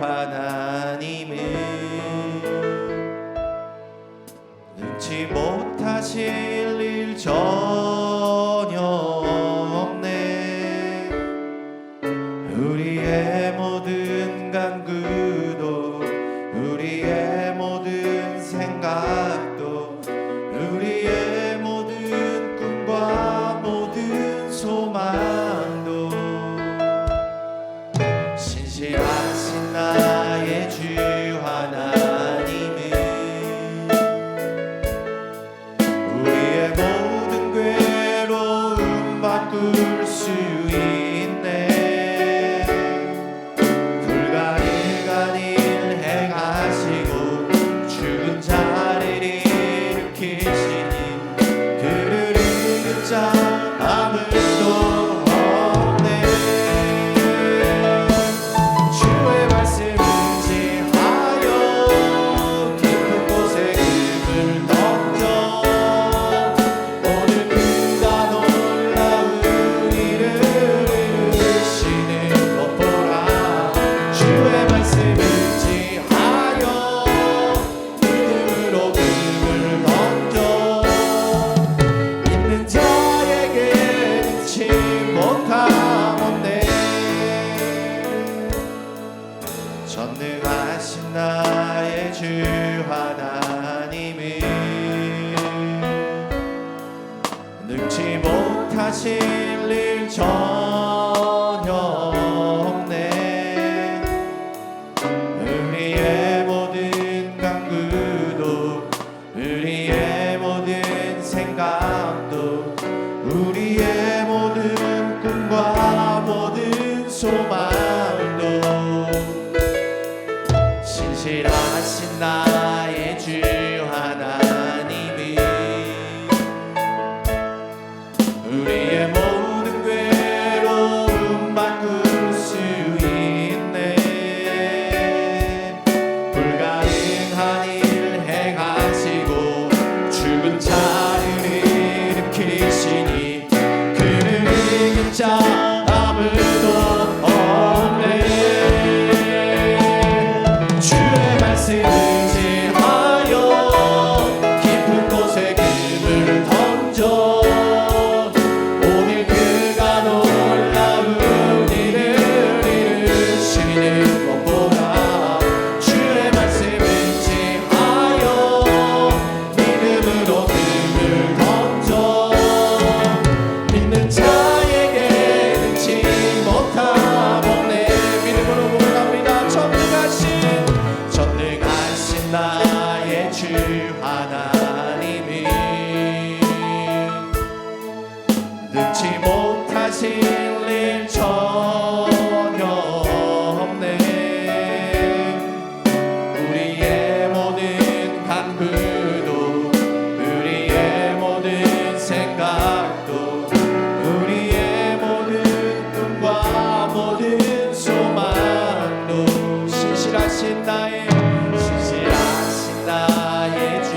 하나님은 능치 못하실 일 전혀 없네. 우리의 모든 간구도 우리의 모든 생각도 우리의 모든 꿈과 모든 소망도 신실하신 나의 주 하나님은 우리의 모든 괴로움 바꿀 수 있네. 불가능한 일 행하시고 죽은 자를 일으키시니 그를 이길 자 아무도 없네. 주의 말씀을 지하여 깊은 곳에 금을 던져 오늘 그가 놀라운 일을 이루시는 것 보라. 주의 말씀을 지하여 믿음으로 금을 던져 믿는 자에게 능치 못함 없네. 전능하신 나의 주 하나님은 능치 못하실 일 전혀 없네. 우리의 모든 간구도 우리의 모든 생각도 우리의 모든 꿈과 모든 소망도 신실하신 나의 주 하나님은 우리의 모든 괴로움 바꿀 수 있네. 불가능한 일 행하시고 죽은 자를 일으키시니 그를 이길 자 아무도 없네. 주의 말씀을 지하여 깊은 곳에 금을 던져 오늘 그가 놀라운 일을 이루시는 것 보라. 주의 말씀을 지하여 믿음으로 금을 던져 믿는 자에게 능치 못함 없네. 믿음으로 고백합니다. 전능하신 나의 주 하나님은 능치 못하실 일 전혀 없네. 우리의 모든 간구도 우리의 모든 생각도 우리의 모든 꿈과 모든 소망도 신실하신 나의 주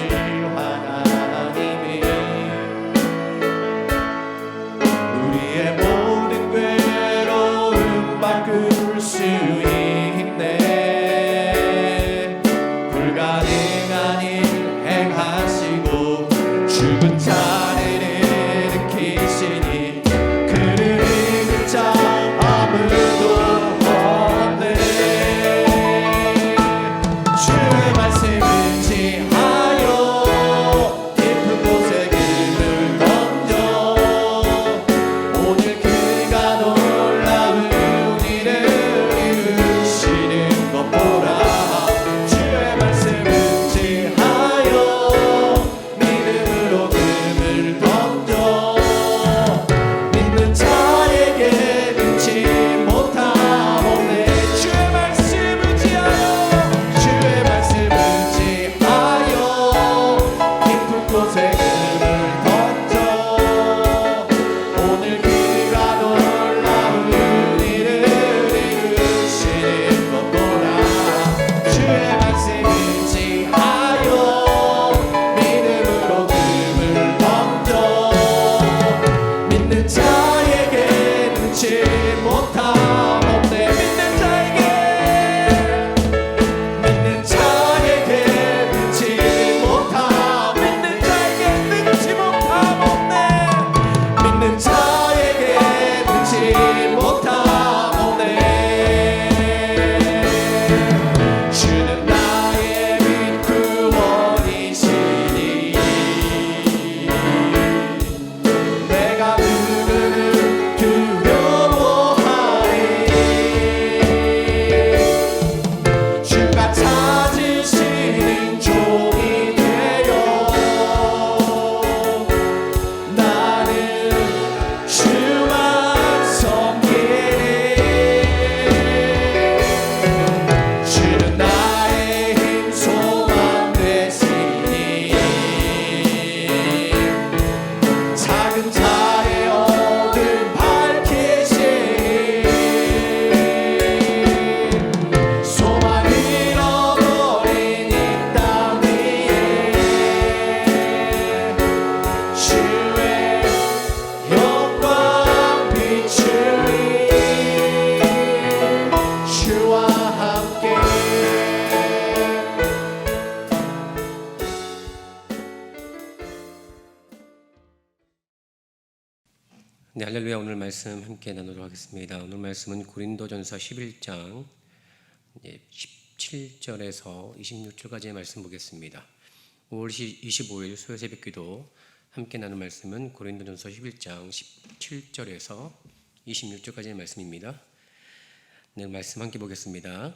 하나님은 우리의 모든 괴로움 바꿀 수 있네. 불가능한 일 행하시고 죽은 자를 일으키시니 그를 이길 자 아무도 없네. 네, 할렐루야. 오늘 말씀 함께 나누도록 하겠습니다. 오늘 말씀은 고린도전서 11장 17절에서 26절까지의 말씀 보겠습니다. 5월 25일 수요 새벽기도 함께 나눌 말씀은 고린도전서 11장 17절에서 26절까지의 말씀입니다. 네, 말씀 함께 보겠습니다.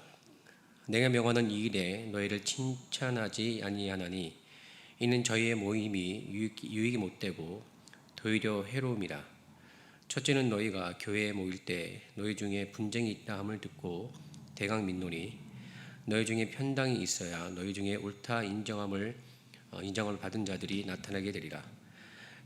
내가 명하는 이 일에 너희를 칭찬하지 아니하나니 이는 저희의 모임이 유익이 못되고 도리어 해로움이라. 첫째는 너희가 교회에 모일 때 너희 중에 분쟁이 있다 함을 듣고 대강 민노니 너희 중에 편당이 있어야 너희 중에 옳다 인정함을 받은 자들이 나타나게 되리라.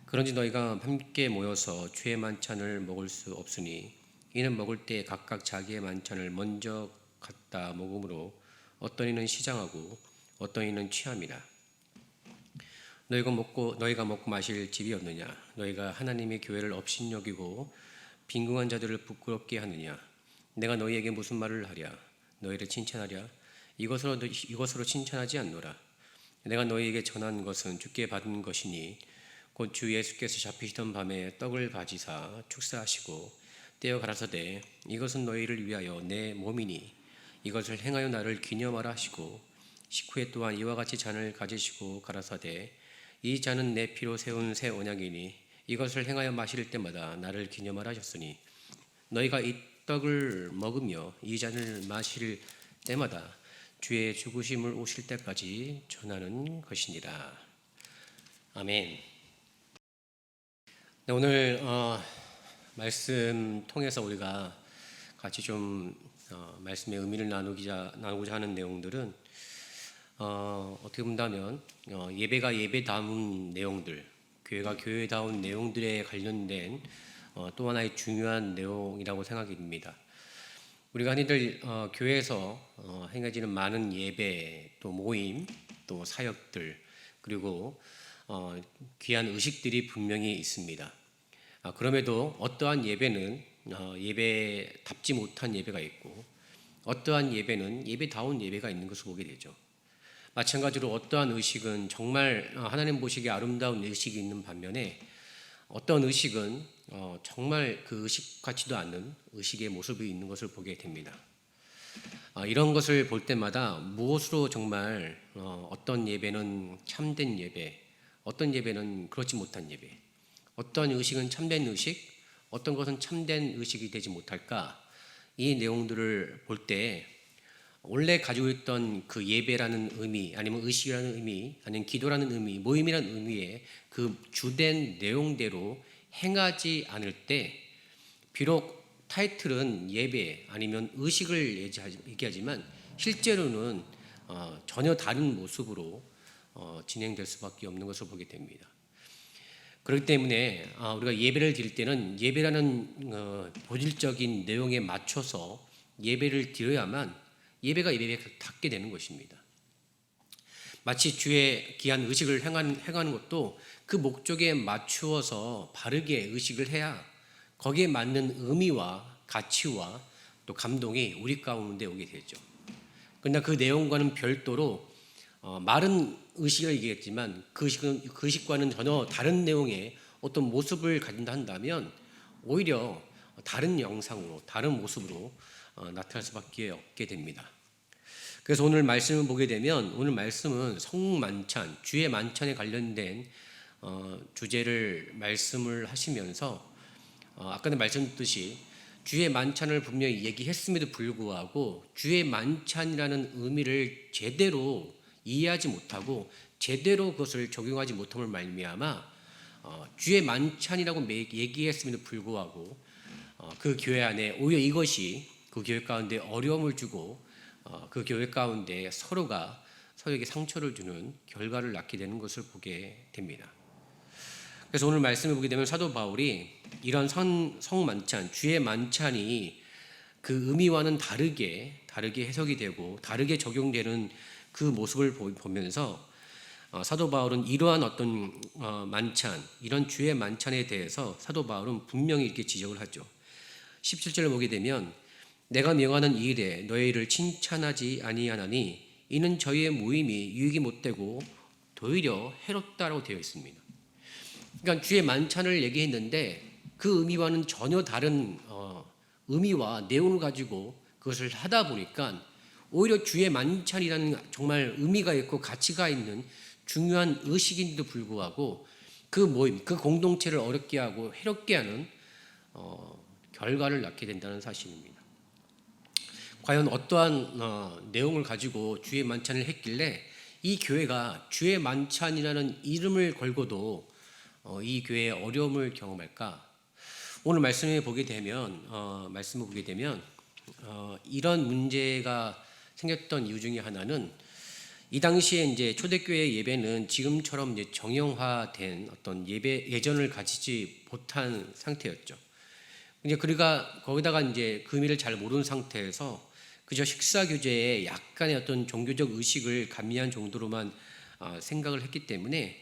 그런지 너희가 함께 모여서 주의 만찬을 먹을 수 없으니 이는 먹을 때 각각 자기의 만찬을 먼저 갖다 먹음으로 어떤 이는 시장하고 어떤 이는 취함이라. 너희가 먹고 마실 집이 없느냐? 너희가 하나님의 교회를 업신여기고 빈궁한 자들을 부끄럽게 하느냐? 내가 너희에게 무슨 말을 하랴? 너희를 칭찬하랴? 이것으로 칭찬하지 않노라. 내가 너희에게 전한 것은 주께 받은 것이니 곧 주 예수께서 잡히시던 밤에 떡을 가지사 축사하시고 떼어 가라사대 이것은 너희를 위하여 내 몸이니 이것을 행하여 나를 기념하라 하시고 식후에 또한 이와 같이 잔을 가지시고 가라사대 이 잔은 내 피로 세운 새 언약이니 이것을 행하여 마실 때마다 나를 기념하라 하셨으니 너희가 이 떡을 먹으며 이 잔을 마실 때마다 주의 죽으심을 오실 때까지 전하는 것이니라. 아멘. 네, 오늘 말씀 통해서 우리가 같이 좀 말씀의 의미를 나누고자 하는 내용들은 어떻게 본다면 예배가 예배다운 내용들, 교회가 교회다운 내용들에 관련된 또 하나의 중요한 내용이라고 생각이 듭니다. 우리가 흔히들 교회에서 행해지는 많은 예배, 또 모임, 또 사역들, 그리고 귀한 의식들이 분명히 있습니다. 그럼에도 어떠한 예배는 예배답지 못한 예배가 있고 어떠한 예배는 예배다운 예배가 있는 것을 보게 되죠. 마찬가지로 어떠한 의식은 정말 하나님 보시기에 아름다운 의식이 있는 반면에 어떤 의식은 정말 그 의식 같지도 않은 의식의 모습이 있는 것을 보게 됩니다. 이런 것을 볼 때마다 무엇으로 정말 어떤 예배는 참된 예배, 어떤 예배는 그렇지 못한 예배, 어떤 의식은 참된 의식, 어떤 것은 참된 의식이 되지 못할까? 이 내용들을 볼 때 원래 가지고 있던 그 예배라는 의미, 아니면 의식이라는 의미, 아니면 기도라는 의미, 모임이라는 의미의 그 주된 내용대로 행하지 않을 때 비록 타이틀은 예배 아니면 의식을 얘기하지만 실제로는 전혀 다른 모습으로 진행될 수밖에 없는 것을 보게 됩니다. 그렇기 때문에 우리가 예배를 드릴 때는 예배라는 본질적인 내용에 맞춰서 예배를 드려야만 예배가 예배답게 되는 것입니다. 마치 주의 귀한 의식을 행하는 것도 그 목적에 맞추어서 바르게 의식을 해야 거기에 맞는 의미와 가치와 또 감동이 우리 가운데 오게 되죠. 그러나 그 내용과는 별도로 말은 의식을 얘기했지만 그 의식과는 전혀 다른 내용의 어떤 모습을 가진다 한다면 오히려 다른 영상으로, 다른 모습으로 나타날 수밖에 없게 됩니다. 그래서 오늘 말씀을 보게 되면 오늘 말씀은 성만찬, 주의 만찬에 관련된 주제를 말씀을 하시면서 아까도 말씀드렸듯이 주의 만찬을 분명히 얘기했음에도 불구하고 주의 만찬이라는 의미를 제대로 이해하지 못하고 제대로 그것을 적용하지 못함을 말미암아 주의 만찬이라고 얘기했음에도 불구하고 그 교회 안에 오히려 이것이 그 교회 가운데 어려움을 주고 그 교회 가운데 서로가 서로에게 상처를 주는 결과를 낳게 되는 것을 보게 됩니다. 그래서 오늘 말씀을 보게 되면 사도 바울이 이런 성만찬, 주의 만찬이 그 의미와는 다르게 해석이 되고 다르게 적용되는 그 모습을 보면서 사도 바울은 이러한 어떤 만찬, 이런 주의 만찬에 대해서 사도 바울은 분명히 이렇게 지적을 하죠. 17절을 보게 되면 내가 명하는 이 일에 너희를 칭찬하지 아니하나니 이는 저희의 모임이 유익이 못되고 도리어 해롭다라고 되어 있습니다. 그러니까 주의 만찬을 얘기했는데 그 의미와는 전혀 다른 의미와 내용을 가지고 그것을 하다 보니까 오히려 주의 만찬이라는 정말 의미가 있고 가치가 있는 중요한 의식인데도 불구하고 그 모임, 그 공동체를 어렵게 하고 해롭게 하는 결과를 낳게 된다는 사실입니다. 과연 어떠한 내용을 가지고 주의 만찬을 했길래 이 교회가 주의 만찬이라는 이름을 걸고도 이 교회의 어려움을 경험할까? 오늘 말씀을 보게 되면 이런 문제가 생겼던 이유 중에 하나는 이 당시에 이제 초대교회 예배는 지금처럼 이제 정형화된 어떤 예전을 가지지 못한 상태였죠. 이제 그러니까 거기다가 이제 그 의미를 잘 모르는 상태에서 그저 식사 교제에 약간의 어떤 종교적 의식을 가미한 정도로만 생각을 했기 때문에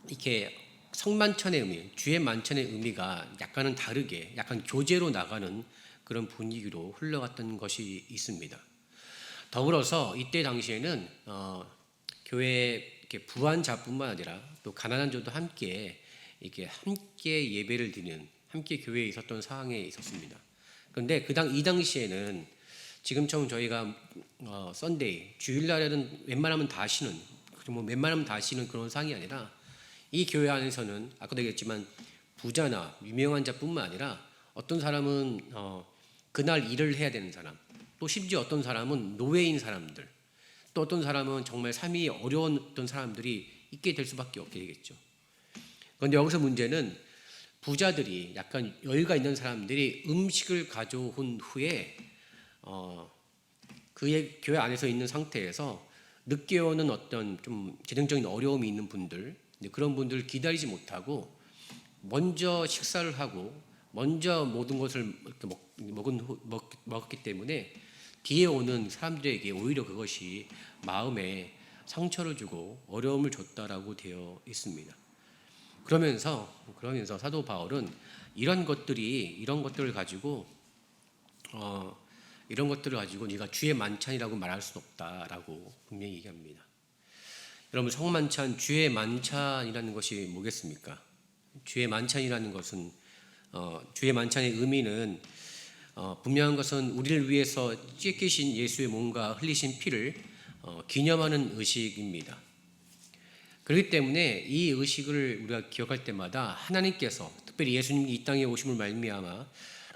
이렇게 성만찬의 의미, 주의 만찬의 의미가 약간은 다르게 약간 교제로 나가는 그런 분위기로 흘러갔던 것이 있습니다. 더불어서 이때 당시에는 교회 부한자뿐만 아니라 또 가난한 자도 함께 예배를 드리는 함께 교회에 있었던 상황에 있었습니다. 그런데 이 당시에는 지금처럼 저희가 썬데이 주일날에는 웬만하면 다 쉬는 그런 상황이 아니라 이 교회 안에서는 아까도 얘기했지만 부자나 유명한 자뿐만 아니라 어떤 사람은 그날 일을 해야 되는 사람, 또 심지어 어떤 사람은 노예인 사람들, 또 어떤 사람은 정말 삶이 어려웠던 사람들이 있게 될 수밖에 없게 되겠죠. 그런데 여기서 문제는 부자들이 약간 여유가 있는 사람들이 음식을 가져온 후에 그의 교회 안에서 있는 상태에서 늦게 오는 어떤 좀 재정적인 어려움이 있는 분들, 그런 분들을 기다리지 못하고 먼저 식사를 하고 먼저 모든 것을 먹었기 때문에 뒤에 오는 사람들에게 오히려 그것이 마음에 상처를 주고 어려움을 줬다라고 되어 있습니다. 그러면서 사도 바울은 이런 것들을 가지고 네가 주의 만찬이라고 말할 수 없다라고 분명히 얘기합니다. 여러분, 성만찬, 주의 만찬이라는 것이 뭐겠습니까? 주의 만찬이라는 것은 주의 만찬의 의미는 분명한 것은 우리를 위해서 찢기신 예수의 몸과 흘리신 피를 기념하는 의식입니다. 그렇기 때문에 이 의식을 우리가 기억할 때마다 하나님께서 특별히 예수님이 이 땅에 오심을 말미암아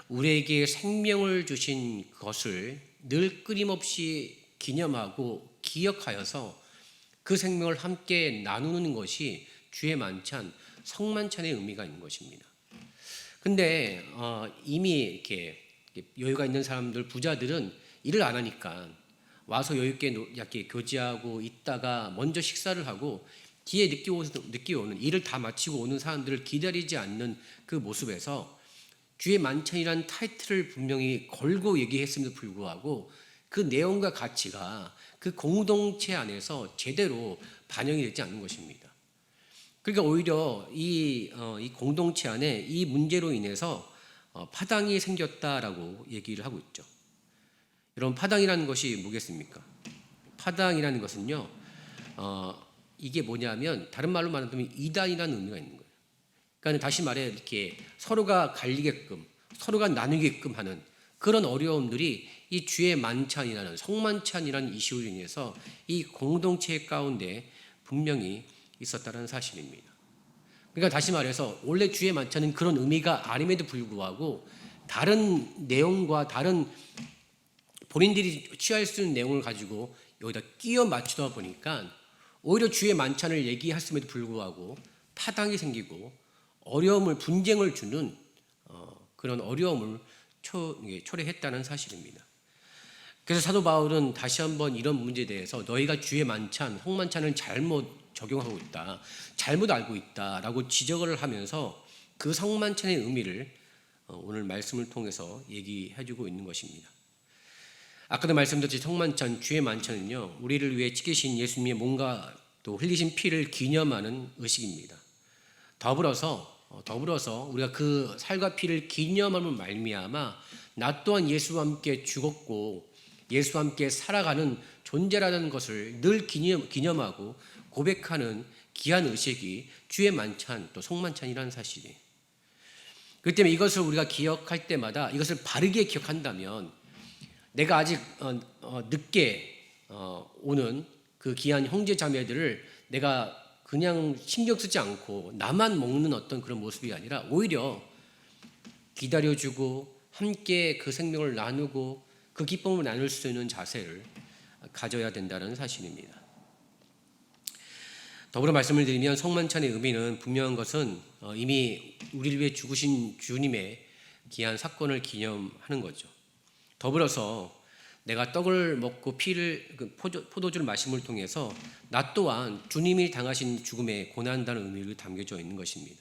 우리에게 생명을 주신 것을 늘 끊임없이 기념하고 기억하여서 그 생명을 함께 나누는 것이 주의 만찬, 성만찬의 의미가 있는 것입니다. 근데 이미 이렇게 여유가 있는 사람들, 부자들은 일을 안 하니까 와서 여유 있게 교제하고 있다가 먼저 식사를 하고 뒤에 늦게 오는 일을 다 마치고 오는 사람들을 기다리지 않는 그 모습에서 주의 만찬이라는 타이틀을 분명히 걸고 얘기했음에도 불구하고 그 내용과 가치가 그 공동체 안에서 제대로 반영이 되지 않는 것입니다. 그러니까 오히려 이 공동체 안에 이 문제로 인해서 파당이 생겼다라고 얘기를 하고 있죠. 여러분, 파당이라는 것이 뭐겠습니까? 파당이라는 것은요, 이게 뭐냐면 다른 말로 말하면 이단이라는 의미가 있는 거예요. 그러니까 다시 말해 이렇게 서로가 갈리게끔, 서로가 나누게끔 하는 그런 어려움들이 이 주의 만찬이라는 성만찬이라는 이슈로 인해서 이 공동체 가운데 분명히 있었다는 사실입니다. 그러니까 다시 말해서 원래 주의 만찬은 그런 의미가 아님에도 불구하고 다른 내용과 다른 본인들이 취할 수 있는 내용을 가지고 여기다 끼워 맞추다 보니까 오히려 주의 만찬을 얘기했음에도 불구하고 파당이 생기고 분쟁을 주는 그런 어려움을 초래했다는 사실입니다. 그래서 사도 바울은 다시 한번 이런 문제에 대해서 너희가 주의 만찬, 성만찬을 잘못 적용하고 있다, 잘못 알고 있다라고 지적을 하면서 그 성만찬의 의미를 오늘 말씀을 통해서 얘기해주고 있는 것입니다. 아까도 말씀드렸듯이 성만찬, 주의 만찬은요, 우리를 위해 찢기신 예수님의 몸과 또 흘리신 피를 기념하는 의식입니다. 더불어서 우리가 그 살과 피를 기념함을 말미암아 나 또한 예수와 함께 죽었고 예수와 함께 살아가는 존재라는 것을 늘 기념하고 고백하는 귀한 의식이 주의 만찬 또 속만찬이라는 사실이에요. 그렇기 때문에 이것을 우리가 기억할 때마다 이것을 바르게 기억한다면 내가 아직 늦게 오는 그 귀한 형제 자매들을 내가 그냥 신경 쓰지 않고 나만 먹는 어떤 그런 모습이 아니라 오히려 기다려주고 함께 그 생명을 나누고 그 기쁨을 나눌 수 있는 자세를 가져야 된다는 사실입니다. 더불어 말씀을 드리면 성만찬의 의미는 분명한 것은 이미 우리를 위해 죽으신 주님의 귀한 사건을 기념하는 거죠. 더불어서 내가 떡을 먹고 포도주를 마심을 통해서 나 또한 주님이 당하신 죽음에 고난한다는 의미를 담겨져 있는 것입니다.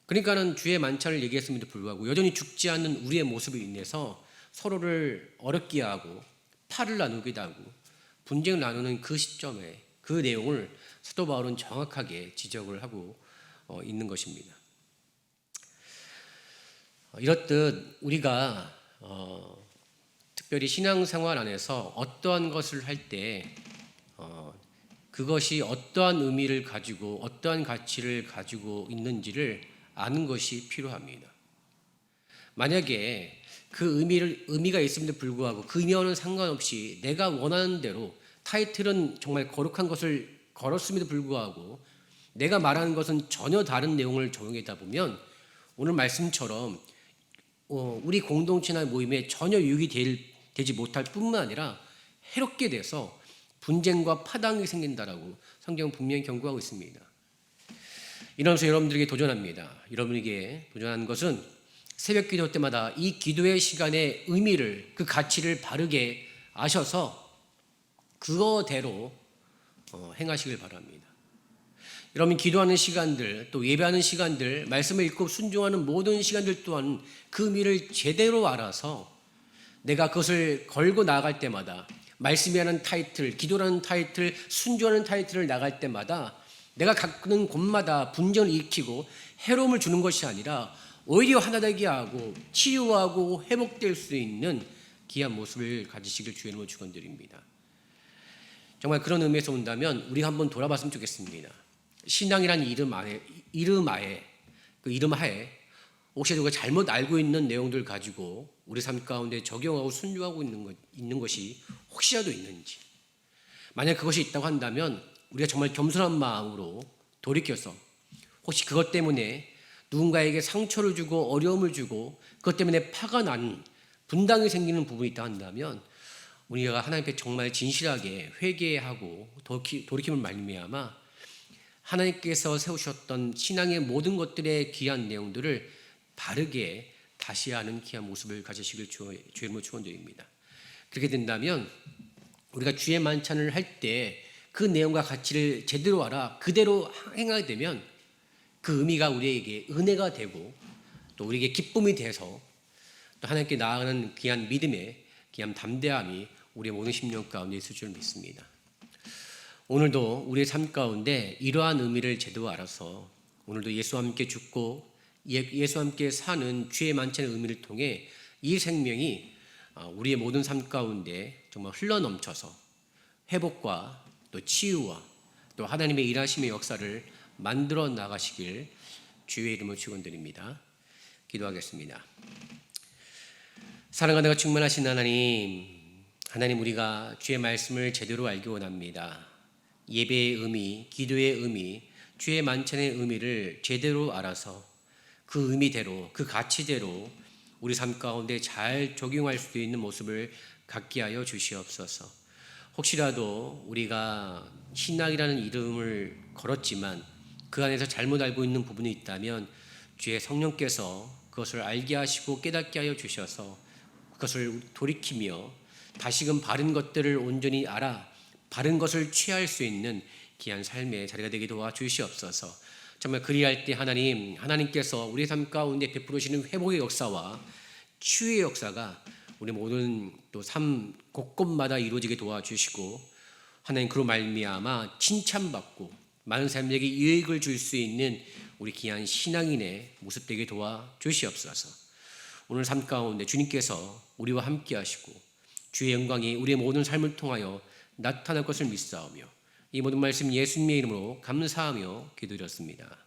그러니까는 주의 만찬을 얘기했음에도 불구하고 여전히 죽지 않는 우리의 모습을 인해서 서로를 어렵게 하고 팔을 나누기도 하고 분쟁을 나누는 그 시점에 그 내용을 사도 바울은 정확하게 지적을 하고 있는 것입니다. 이렇듯 우리가 특별히 신앙생활 안에서 어떠한 것을 할 때 그것이 어떠한 의미를 가지고 어떠한 가치를 가지고 있는지를 아는 것이 필요합니다. 만약에 그 의미가 있음에도 불구하고 그 의미와는 상관없이 내가 원하는 대로 타이틀은 정말 거룩한 것을 걸었음에도 불구하고 내가 말하는 것은 전혀 다른 내용을 적용하다 보면 오늘 말씀처럼 우리 공동체나 모임에 전혀 유익이 되지 못할 뿐만 아니라 해롭게 돼서 분쟁과 파당이 생긴다라고 성경은 분명히 경고하고 있습니다. 이러면서 여러분들에게 도전합니다. 여러분에게 도전하는 것은 새벽 기도 때마다 이 기도의 시간의 의미를 그 가치를 바르게 아셔서 그거대로 행하시길 바랍니다. 여러분 기도하는 시간들 또 예배하는 시간들 말씀을 읽고 순종하는 모든 시간들 또한 그 의미를 제대로 알아서 내가 그것을 걸고 나아갈 때마다 말씀이라는 타이틀, 기도라는 타이틀, 순종하는 타이틀을 나갈 때마다 내가 가는 곳마다 분쟁을 일으키고 해로움을 주는 것이 아니라 오히려 하나 되게 하고 치유하고 회복될 수 있는 귀한 모습을 가지시길 주의 이름으로 축원드립니다. 정말 그런 의미에서 본다면 우리가 한번 돌아봤으면 좋겠습니다. 신앙이라는 이름 하에 혹시 누가 잘못 알고 있는 내용들 가지고 우리 삶 가운데 적용하고 순종하고 있는 것이 혹시라도 있는지, 만약 그것이 있다고 한다면 우리가 정말 겸손한 마음으로 돌이켜서 혹시 그것 때문에 누군가에게 상처를 주고 어려움을 주고 그것 때문에 파가 나는 분당이 생기는 부분이 있다 한다면 우리가 하나님 앞에 정말 진실하게 회개하고 돌이킴을 말미암아 하나님께서 세우셨던 신앙의 모든 것들의 귀한 내용들을 바르게 다시 하는 귀한 모습을 가지시길 주의 이름으로 축원드립니다. 그렇게 된다면 우리가 주의 만찬을 할 때 그 내용과 가치를 제대로 알아 그대로 행하게 되면 그 의미가 우리에게 은혜가 되고 또 우리에게 기쁨이 돼서 또 하나님께 나아가는 귀한 믿음의 귀한 담대함이 우리의 모든 심령 가운데 있을 줄 믿습니다. 오늘도 우리의 삶 가운데 이러한 의미를 제대로 알아서 오늘도 예수와 함께 죽고 예수와 함께 사는 주의 만찬의 의미를 통해 이 생명이 우리의 모든 삶 가운데 정말 흘러넘쳐서 회복과 또 치유와 또 하나님의 일하심의 역사를 만들어 나가시길 주의 이름으로 축원드립니다. 기도하겠습니다. 사랑하다가 충만하신 하나님 우리가 주의 말씀을 제대로 알기 원합니다. 예배의 의미, 기도의 의미, 주의 만찬의 의미를 제대로 알아서 그 의미대로 그 가치대로 우리 삶 가운데 잘 적용할 수 있는 모습을 갖게 하여 주시옵소서. 혹시라도 우리가 신앙이라는 이름을 걸었지만 그 안에서 잘못 알고 있는 부분이 있다면 주의 성령께서 그것을 알게 하시고 깨닫게 하여 주셔서 그것을 돌이키며 다시금 바른 것들을 온전히 알아 바른 것을 취할 수 있는 귀한 삶의 자리가 되게 도와주시옵소서. 정말 그리할 때 하나님께서 우리 삶 가운데 베풀으시는 회복의 역사와 치유의 역사가 우리 모든 또 삶 곳곳마다 이루어지게 도와주시고 하나님 그로 말미암아 칭찬받고 많은 사람에게 유익을 줄 수 있는 우리 귀한 신앙인의 모습 되게 도와주시옵소서. 오늘 삶 가운데 주님께서 우리와 함께 하시고 주의 영광이 우리의 모든 삶을 통하여 나타날 것을 믿사오며 이 모든 말씀 예수님의 이름으로 감사하며 기도드렸습니다.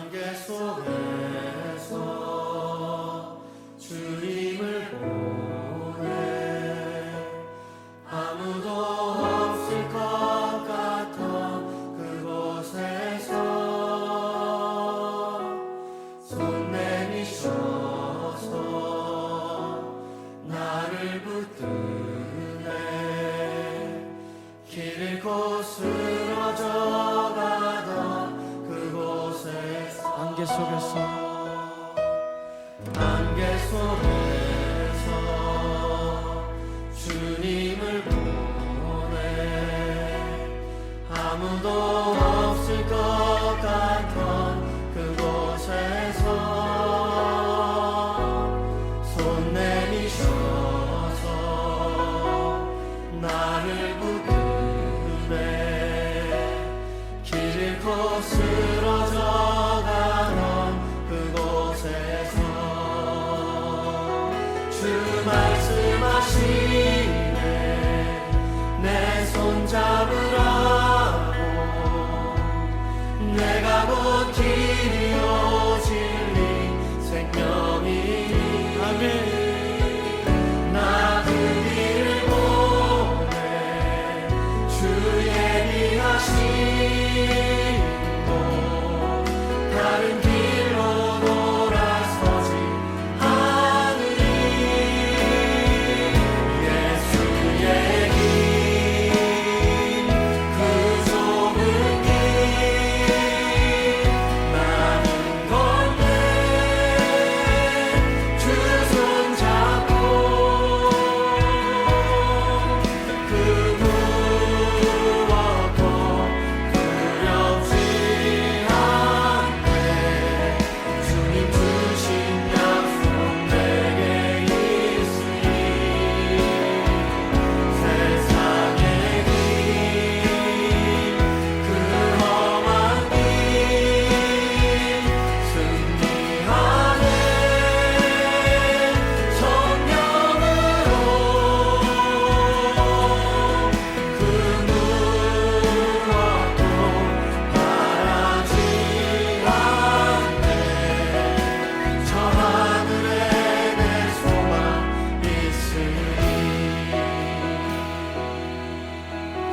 안개 속에서 주님을 보내 아무도 없을 것 같던 그곳에서 손 내미셔서 나를 붙드네 길 잃고 쓰러져 가던 안개 속에서 주님을 보내 아무도 없을 것 같던 그곳에서 손 내미셔서 나를 붙드네 길 잃고 쓰러져 주 말씀하시네 내 손 잡으라고 내가 곧 길이요 진리 생명이니 아멘 나 그 길을 보내 주 예비하시고 다른 길로 돌아서지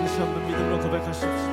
다시 한번 믿음으로 고백하십시오.